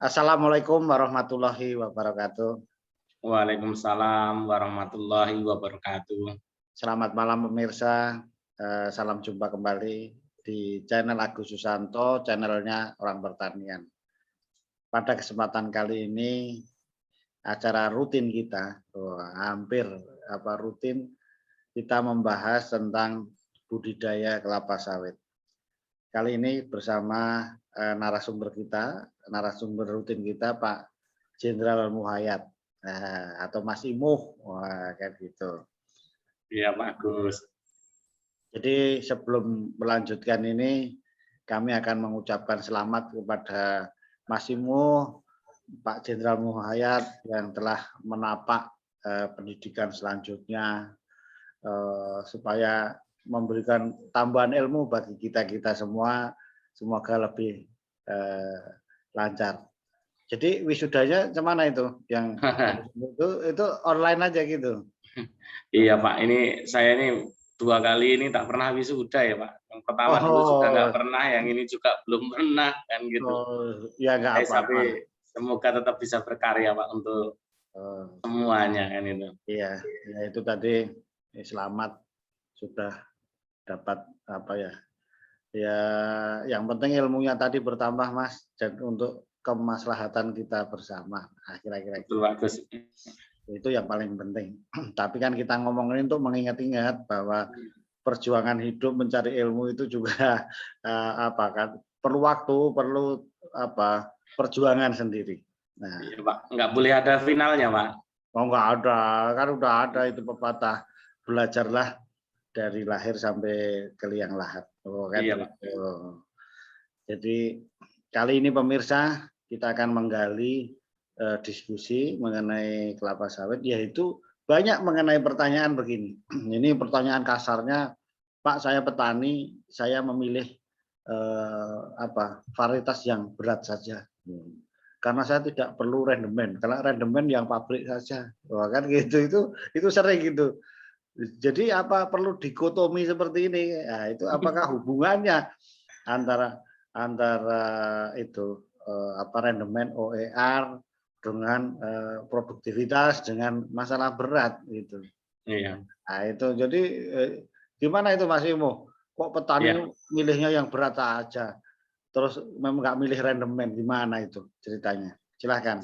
Assalamualaikum warahmatullahi wabarakatuh. Waalaikumsalam warahmatullahi wabarakatuh. Selamat malam pemirsa, salam jumpa kembali di channel Agus Susanto, channelnya Orang Pertanian. Pada kesempatan kali ini acara rutin kita, hampir rutin kita membahas tentang budidaya kelapa sawit. Kali ini bersama narasumber rutin kita Pak Jenderal Muhayat atau Mas Imuh, kayak gitu. Iya Pak Agus. Jadi sebelum melanjutkan ini, kami akan mengucapkan selamat kepada Mas Imuh, Pak Jenderal Muhayat yang telah menapak pendidikan selanjutnya supaya memberikan tambahan ilmu bagi kita semua, semoga lebih lancar. Jadi wisudanya kemana itu? Yang itu online aja gitu? Iya Pak, ini saya ini 2 kali ini tak pernah wisuda ya Pak. Yang pertama dulu juga nggak pernah, yang ini juga belum pernah kan gitu. Ya nggak apa-apa. Tapi semoga tetap bisa berkarya Pak untuk semuanya kan itu. Iya, ya itu tadi selamat sudah dapat ya yang penting ilmunya tadi bertambah Mas, dan untuk kemaslahatan kita bersama. Kira-kira itu yang paling penting. Tapi kan kita ngomongin untuk mengingat-ingat bahwa perjuangan hidup mencari ilmu itu juga perlu waktu, perlu perjuangan sendiri. Nah, iya, Pak, nggak boleh ada finalnya Pak. Oh nggak ada, kan udah ada itu pepatah, belajarlah dari lahir sampai ke liang lahat. Iya, Pak. Jadi kali ini pemirsa kita akan menggali diskusi mengenai kelapa sawit, yaitu banyak mengenai pertanyaan begini. Ini pertanyaan kasarnya, Pak saya petani, saya memilih varietas yang berat saja. Karena saya tidak perlu rendemen, kalau rendemen yang pabrik saja, kan gitu itu sering gitu. Jadi apa perlu dikotomi seperti ini? Nah, itu apakah hubungannya antara itu rendemen OER dengan produktivitas dengan masalah berat gitu? Iya. Nah itu jadi gimana itu Mas Imo? Kok petani milihnya yang berat aja? Terus memang nggak milih rendemen, gimana itu ceritanya? Silahkan.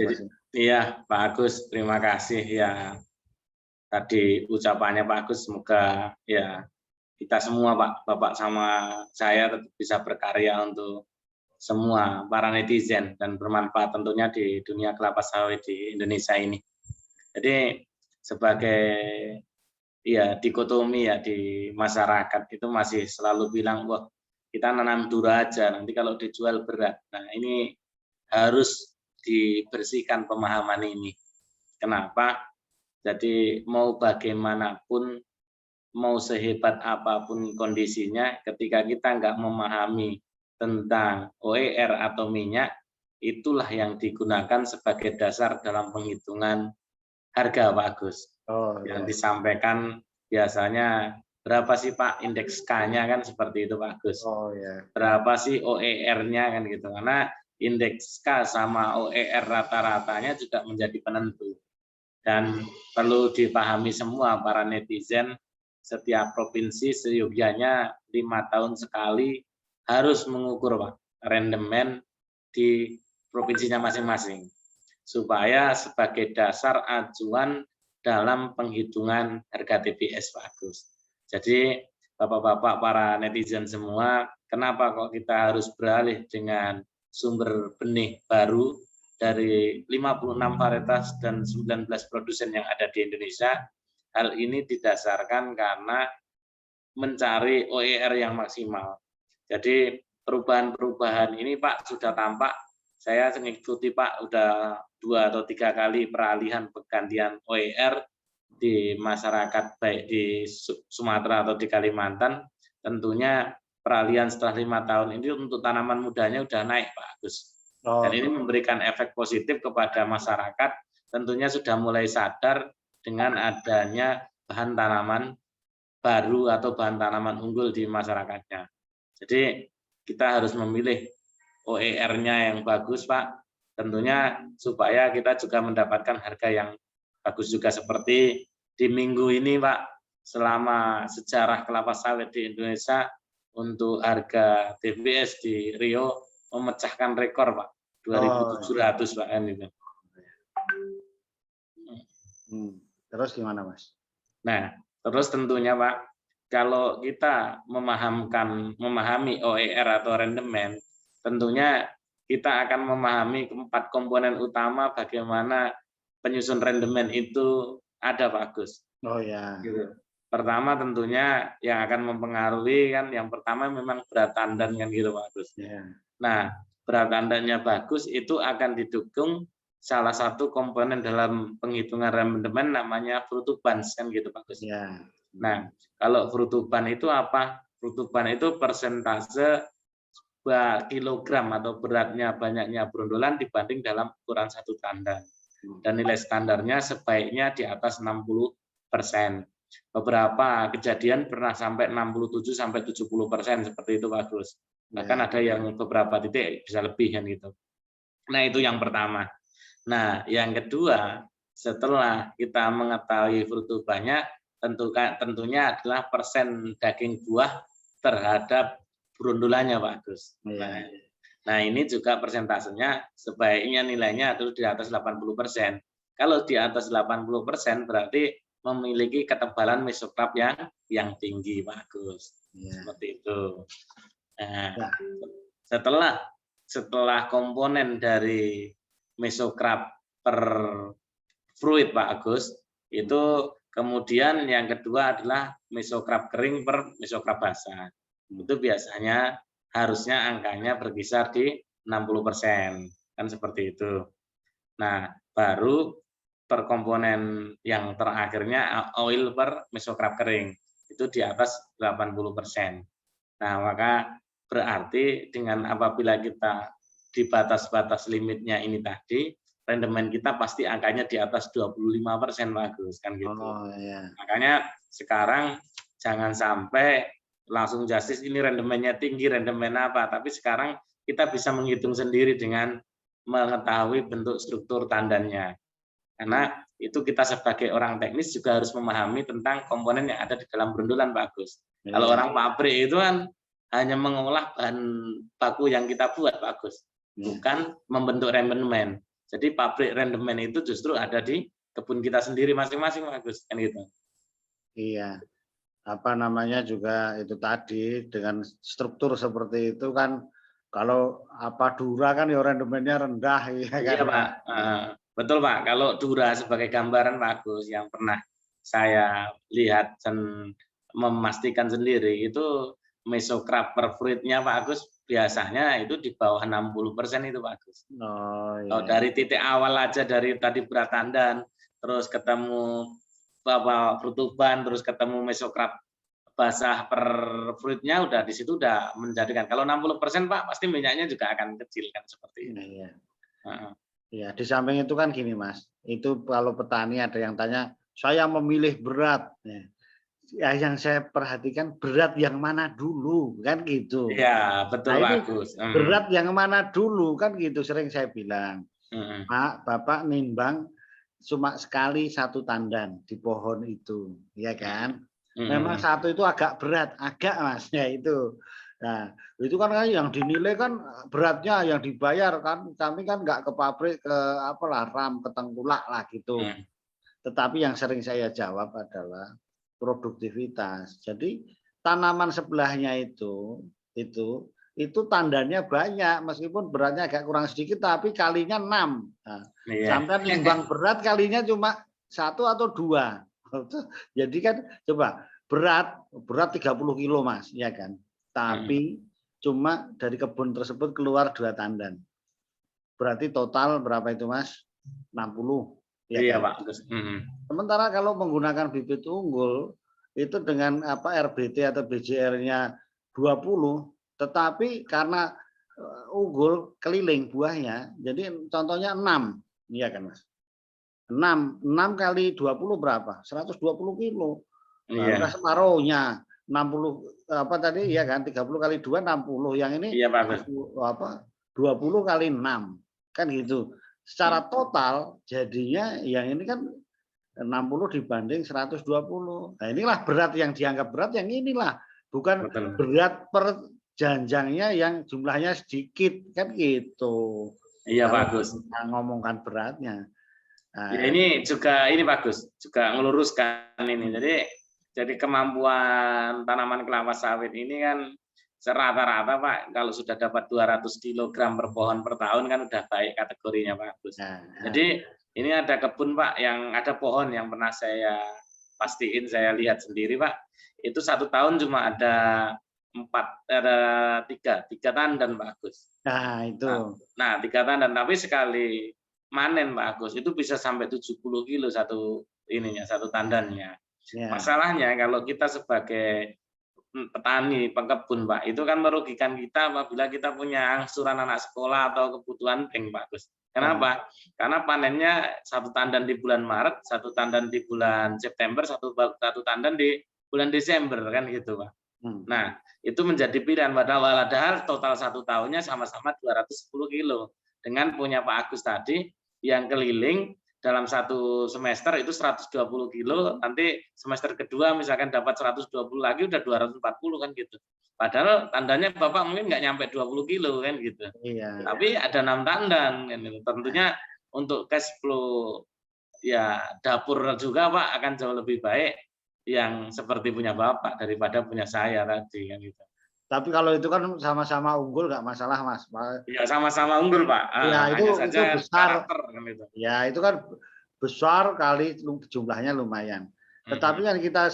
Iya Pak Agus, terima kasih ya. Tadi ucapannya Pak Agus, semoga ya kita semua Pak, Bapak sama saya tetap bisa berkarya untuk semua para netizen dan bermanfaat tentunya di dunia kelapa sawit di Indonesia ini. Jadi sebagai dikotomi di masyarakat itu masih selalu bilang, wah kita nanam dura aja, nanti kalau dijual berat. Nah ini harus dibersihkan pemahaman ini. Kenapa? Jadi mau bagaimanapun, mau sehebat apapun kondisinya, ketika kita nggak memahami tentang OER atau minyak, itulah yang digunakan sebagai dasar dalam penghitungan harga Pak Agus. Yang disampaikan biasanya berapa sih Pak indeks K-nya kan seperti itu Pak Gus. Berapa sih OER-nya kan gitu. Karena indeks K sama OER rata-ratanya juga menjadi penentu. Dan perlu dipahami semua para netizen, setiap provinsi seyogyanya 5 tahun sekali harus mengukur Pak rendemen di provinsinya masing-masing. Supaya sebagai dasar acuan dalam penghitungan harga TBS Pak Agus. Jadi Bapak-bapak para netizen semua, kenapa kok kita harus beralih dengan sumber benih baru dari 56 varietas dan 19 produsen yang ada di Indonesia? Hal ini didasarkan karena mencari OER yang maksimal. Jadi perubahan-perubahan ini Pak sudah tampak. Saya mengikuti Pak udah 2 atau 3 kali peralihan pergantian OER di masyarakat baik di Sumatera atau di Kalimantan. Tentunya peralihan setelah 5 tahun ini untuk tanaman mudanya udah naik Pak Agus. Dan ini memberikan efek positif kepada masyarakat. Tentunya sudah mulai sadar dengan adanya bahan tanaman baru atau bahan tanaman unggul di masyarakatnya. Jadi kita harus memilih OER-nya yang bagus Pak, tentunya supaya kita juga mendapatkan harga yang bagus juga. Seperti di minggu ini Pak, selama sejarah kelapa sawit di Indonesia untuk harga TBS di Rio memecahkan rekor Pak, 2.700 Pak kan itu. Terus gimana Mas? Nah, terus tentunya Pak, kalau kita memahami OER atau rendemen, tentunya kita akan memahami 4 komponen utama bagaimana penyusun rendemen itu ada Pak Agus. Oh ya. Gitu. Pertama tentunya yang akan mempengaruhi kan yang pertama memang berat tandan kan gitu Pak Agus. Ya. Nah, berat tandannya bagus itu akan didukung salah satu komponen dalam penghitungan rendemen namanya fruktubans kan gitu Pak Agus. Ya. Nah, kalau frutuban itu apa? Frutuban itu persentase kilogram atau beratnya banyaknya brondolan dibanding dalam ukuran 1 tandan. Dan nilai standarnya sebaiknya di atas 60%. Beberapa kejadian pernah sampai 67 sampai 70% seperti itu Pak Gus. Bahkan ada yang beberapa titik bisa lebih kan gitu. Nah, itu yang pertama. Nah, yang kedua, setelah kita mengetahui frutubannya, tentunya adalah persen daging buah terhadap brondolanya Pak Gus. Nah, ini juga persentasenya sebaiknya nilainya itu di atas 80%. Kalau di atas 80% berarti memiliki ketebalan mesokrap yang tinggi Pak Gus. Seperti itu. Nah, setelah komponen dari mesokrap per fruit Pak Agus, itu kemudian yang kedua adalah mesokrap kering per mesokrap basah. Itu biasanya harusnya angkanya berkisar di 60%, kan seperti itu. Nah, baru per komponen yang terakhirnya oil per mesokrap kering, itu di atas 80%. Nah, maka berarti dengan apabila kita di batas-batas limitnya ini tadi, rendemen kita pasti angkanya di atas 25% Pak Agus, kan gitu. Makanya sekarang jangan sampai langsung justice ini rendemennya tinggi, rendemen apa, tapi sekarang kita bisa menghitung sendiri dengan mengetahui bentuk struktur tandannya. Karena itu kita sebagai orang teknis juga harus memahami tentang komponen yang ada di dalam brondolan Pak Agus. Kalau orang pabrik itu kan hanya mengolah bahan baku yang kita buat Pak Agus, bukan membentuk rendemen. Jadi pabrik rendemen itu justru ada di kebun kita sendiri masing-masing Pak Agus, kan gitu. Iya. Apa namanya juga itu tadi dengan struktur seperti itu kan, kalau apa Dura kan ya rendemennya rendah ya kan. Iya Pak. Betul Pak, kalau Dura sebagai gambaran Pak Agus yang pernah saya lihat dan memastikan sendiri itu mesokrap per fruitnya Pak Agus biasanya itu di bawah 60% itu Pak Agus. Oh, dari titik awal aja dari tadi berat tandan, terus ketemu frutuban, terus ketemu mesokrap basah per fruitnya udah di situ udah menjadikan. Kalau 60% Pak pasti minyaknya juga akan kecil kan seperti ini. Ya, di samping itu kan gini Mas, itu kalau petani ada yang tanya, saya memilih berat. Ya, yang saya perhatikan berat yang mana dulu kan gitu. Iya betul nah, bagus. Berat yang mana dulu kan gitu sering saya bilang. Pak, Bapak nimbang cuma sekali 1 tandan di pohon itu, ya kan? Memang 1 itu agak berat, agak Mas ya itu. Nah itu kan yang dinilai kan beratnya yang dibayar kan, kami kan nggak ke pabrik ke apalah ram ke tengkulak lah gitu. Tetapi yang sering saya jawab adalah produktivitas. Jadi tanaman sebelahnya itu tandannya banyak meskipun beratnya agak kurang sedikit tapi kalinya 6. Nah, sampai nimbang berat kalinya cuma 1 atau 2. Jadi kan coba berat 30 kilo Mas, ya kan? Tapi cuma dari kebun tersebut keluar 2 tandan. Berarti total berapa itu Mas? 60. Ya iya kan? Pak. Sementara kalau menggunakan bibit unggul itu dengan RBT atau BJR-nya 20, tetapi karena unggul keliling buahnya, jadi contohnya 6, iya kan Mas? 6 kali 20 berapa? 120 kilo. Nah, separuhnya 60 apa tadi ya kan 30 kali 2 60. Yang ini iya, Pak. 20 kali 6. kan gitu. Secara total jadinya yang ini kan 60 dibanding 120. Nah, inilah berat yang dianggap berat yang inilah, bukan Betul. berat per janjangnya yang jumlahnya sedikit kan gitu. Iya, Kalau bagus. kita ngomongkan beratnya. Ya, Nah, ini juga bagus, juga meluruskan ini. Jadi kemampuan tanaman kelapa sawit ini kan rata-rata Pak, kalau sudah dapat 200 kilogram per pohon per tahun kan udah baik kategorinya bagus. nah, Jadi ini ada kebun Pak, yang ada pohon yang pernah saya pastiin, saya lihat sendiri Pak, itu 1 tahun cuma ada tiga tandan bagus. nah itu. Nah, 3 tandan, tapi sekali manen Pak Agus, itu bisa sampai 70 kilo satu tandannya. Ya. Masalahnya kalau kita sebagai petani, pekebun Pak, itu kan merugikan kita apabila kita punya angsuran anak sekolah atau kebutuhan bank Pak Agus. Kenapa? Karena panennya satu tandan di bulan Maret, satu tandan di bulan September, satu tandan di bulan Desember kan gitu Pak. Nah, itu menjadi pilihan padahal total 1 tahunnya sama-sama 210 kilo. Dengan punya Pak Agus tadi yang keliling dalam 1 semester itu 120 kilo, nanti semester kedua misalkan dapat 120 lagi udah 240 kan gitu. Padahal tandanya Bapak mungkin nggak nyampe 20 kilo kan gitu. Iya. Tapi ada 6 tandan kan gitu. Tentunya untuk cash flow ya dapur juga Pak akan jauh lebih baik yang seperti punya Bapak daripada punya saya tadi kan gitu. Tapi kalau itu kan sama-sama unggul nggak masalah Mas. Ya sama-sama unggul Pak. Ya Hanya itu saja besar. karakter kan itu. Ya itu kan besar kali jumlahnya lumayan. Tetapi kan kita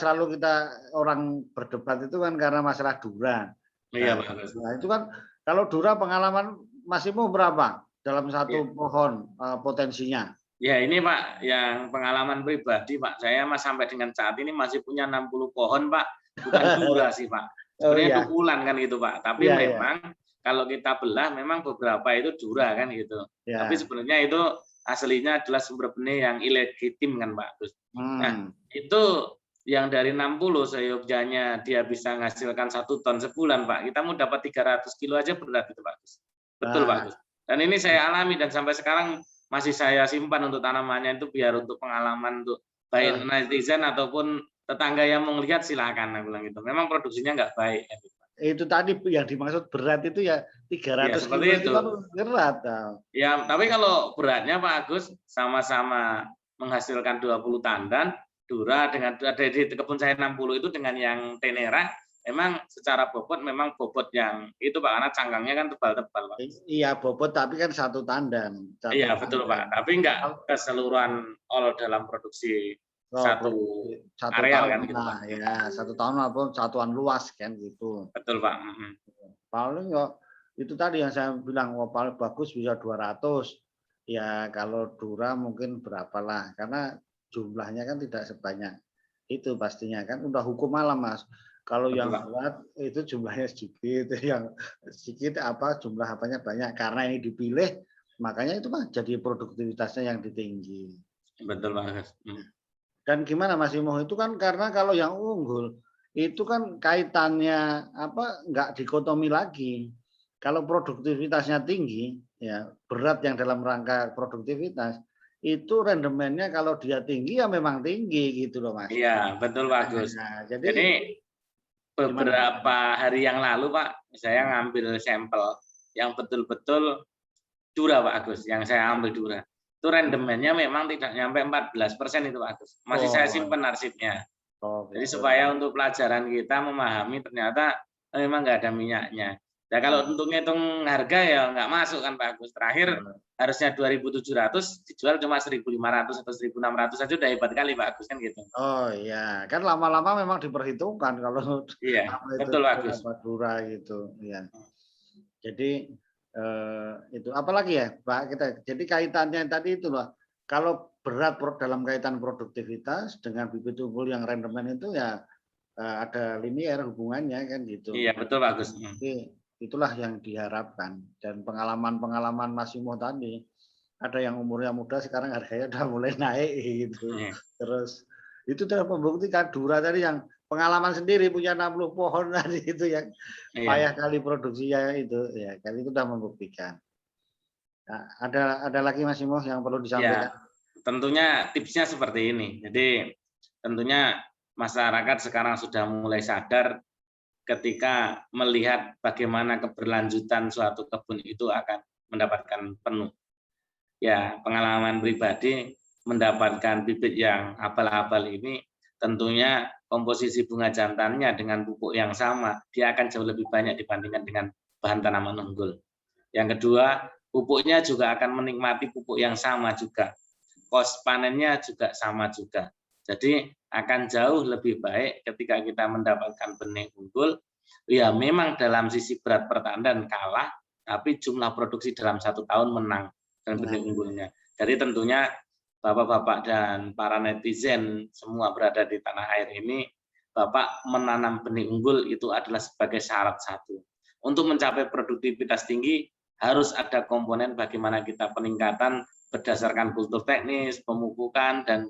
orang berdebat itu kan karena masalah dura. Iya Nah, Pak. nah, itu kan kalau dura pengalaman Masimo berapa dalam satu pohon potensinya? Ya ini Pak, yang pengalaman pribadi Pak, saya sampai dengan saat ini masih punya 60 pohon Pak, bukan dura sih Pak. Sebenarnya dukulan kan gitu Pak. Tapi memang kalau kita belah memang beberapa itu dura kan gitu. Tapi sebenarnya itu aslinya adalah sumber benih yang ilegitim kan Pak. Nah itu yang dari 60 seyogyanya dia bisa menghasilkan 1 ton sebulan Pak. Kita mau dapat 300 kilo aja berat itu Pak. Betul Pak. Dan ini saya alami dan sampai sekarang masih saya simpan untuk tanamannya itu biar untuk pengalaman untuk baik netizen ataupun tetangga yang mau lihat silakan aku bilang gitu. Memang produksinya nggak baik. Itu tadi yang dimaksud berat itu ya 300 kilo itu kan berat. Ya, tapi kalau beratnya Pak Agus sama-sama menghasilkan 20 tandan, dura dengan ada di kebun saya 60 itu dengan yang tenera memang secara bobot memang bobot yang itu Pak, karena cangkangnya kan tebal-tebal Pak. Iya bobot tapi kan satu tandan. Iya betul Pak, tapi enggak keseluruhan all dalam produksi satu areal kan gitu Pak. Ya 1 tahun maupun satuan luas kan gitu. Betul Pak. Paling ya itu tadi yang saya bilang paling bagus bisa 200. Ya kalau dura mungkin berapalah karena jumlahnya kan tidak sebanyak itu pastinya kan udah hukum alam Mas. Kalau yang berat itu jumlahnya sedikit, yang sedikit jumlah apanya banyak karena ini dipilih, makanya itu Mas jadi produktivitasnya yang tinggi. Betul Mas. Dan gimana Mas Imo itu kan karena kalau yang unggul itu kan kaitannya nggak dikotomi lagi. Kalau produktivitasnya tinggi, ya berat yang dalam rangka produktivitas itu rendemennya kalau dia tinggi ya memang tinggi gitu loh Mas. Iya betul bagus. Nah, jadi beberapa hari yang lalu Pak, saya ngambil sampel yang betul-betul dura Pak Agus, yang saya ambil dura. Itu rendemennya memang tidak nyampe 14% itu Pak Agus. Masih saya simpen arsipnya. Jadi supaya untuk pelajaran kita memahami ternyata memang nggak ada minyaknya. Nah kalau untuk ngitung harga ya nggak masuk kan Pak Agus. Terakhir harusnya 2.700 dijual cuma 1.500 atau 1.600 saja udah hebat kali Pak Agus kan gitu. Oh iya, kan lama-lama memang diperhitungkan kalau betul Pak Agus. Dura gitu, ya. Jadi itu apalagi ya Pak kita. Jadi kaitannya tadi itu loh. Kalau berat dalam kaitan produktivitas dengan bibit unggul yang rendemen itu ya ada linear hubungannya kan gitu. Iya betul Pak Agus. Jadi itulah yang diharapkan dan pengalaman Mas Imo tadi ada yang umurnya muda sekarang harganya udah mulai naik gitu. Terus itu sudah membuktikan dura tadi yang pengalaman sendiri punya 60 pohon tadi itu yang payah kali produksinya itu ya kali itu sudah membuktikan. Nah, ada lagi Mas Imo yang perlu Ya, disampaikan? tentunya tipsnya seperti ini. Jadi tentunya masyarakat sekarang sudah mulai sadar ketika melihat bagaimana keberlanjutan suatu kebun itu akan mendapatkan penuh. Ya, pengalaman pribadi mendapatkan bibit yang abal-abal ini tentunya komposisi bunga jantannya dengan pupuk yang sama, dia akan jauh lebih banyak dibandingkan dengan bahan tanaman unggul. Yang kedua, pupuknya juga akan menikmati pupuk yang sama juga. Kos panennya juga sama juga. Jadi akan jauh lebih baik ketika kita mendapatkan benih unggul. Ya memang dalam sisi berat pertanian kalah, tapi jumlah produksi dalam 1 tahun menang dengan benih Nah, unggulnya. Jadi tentunya Bapak-bapak dan para netizen semua berada di tanah air ini, Bapak menanam benih unggul itu adalah sebagai syarat satu. Untuk mencapai produktivitas tinggi, harus ada komponen bagaimana kita peningkatan berdasarkan kultur teknis, pemupukan, dan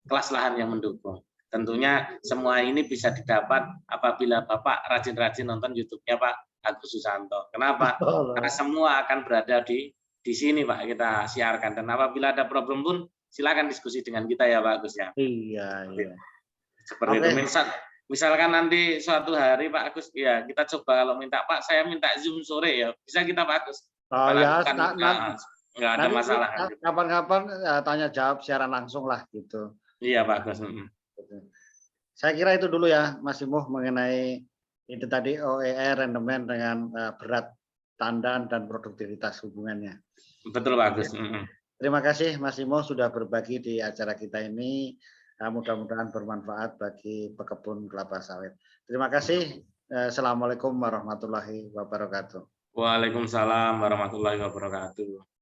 kelas lahan yang mendukung. Tentunya semua ini bisa didapat apabila Bapak rajin-rajin nonton YouTube-nya Pak Agus Susanto. Kenapa? Karena semua akan berada di sini Pak kita siarkan. Dan apabila ada problem pun silakan diskusi dengan kita ya Pak Agus ya. iya, iya. Seperti itu. Oke. Misalkan nanti suatu hari Pak Agus, ya kita coba kalau minta Pak, saya minta Zoom sore ya, bisa kita Pak Agus. Oh Kita ya, lakukan, nggak ada nanti masalah. kapan-kapan tanya jawab secara langsung lah gitu. Iya Pak Agus. Saya kira itu dulu ya Mas Imo mengenai itu tadi OER rendemen dengan berat tandan dan produktivitas hubungannya. Betul Pak Agus. Terima kasih Mas Imo sudah berbagi di acara kita ini. Mudah-mudahan bermanfaat bagi pekebun kelapa sawit. Terima kasih. Assalamualaikum warahmatullahi wabarakatuh. Waalaikumsalam warahmatullahi wabarakatuh.